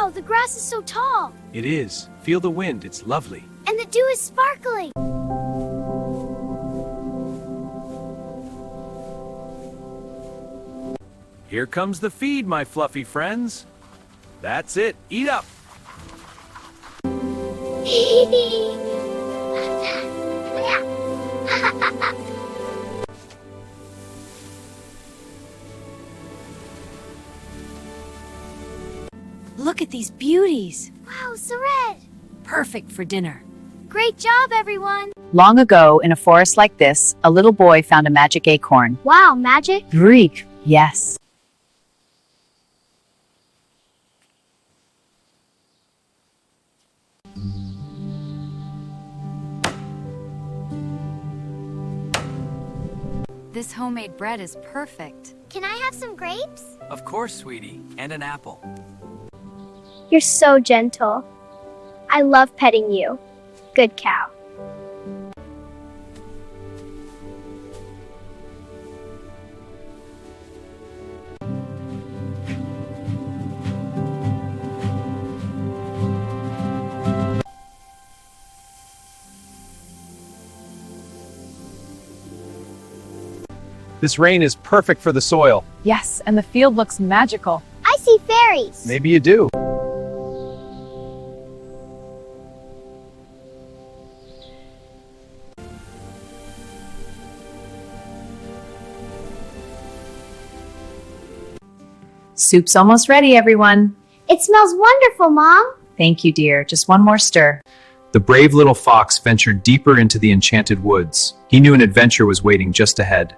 Wow, the grass is so tall. It is. Feel the wind, it's lovely. And the dew is sparkling. Here comes the feed, my fluffy friends. That's it, eat up. Look at these beauties. Wow, Sared. Perfect for dinner. Great job, everyone. Long ago, in a forest like this, a little boy found a magic acorn. Wow, magic. Greek, yes. This homemade bread is perfect. Can I have some grapes? Of course, sweetie, and an apple. You're so gentle. I love petting you. Good cow. This rain is perfect for the soil. Yes, and the field looks magical. I see fairies. Maybe you do. Soup's almost ready, everyone. It smells wonderful, Mom. Thank you, dear. Just one more stir. The brave little fox ventured deeper into the enchanted woods. He knew an adventure was waiting just ahead.